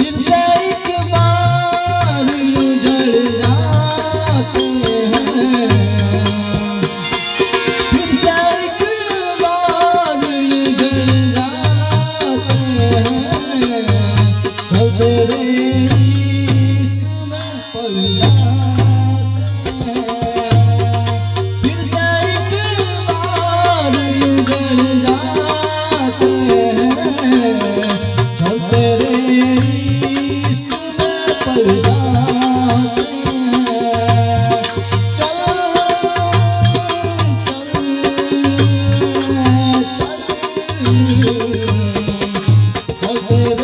फिर से एक बार उजड़ जाते हैं, फिर से एक बार उजड़ जाते हैं, चलते रे इश्क में पड़ जाते हैं, फिर से एक बार उजड़ जाते हैं, चलते रे इश्क में पड़ जाते हैं। चल चल चल चल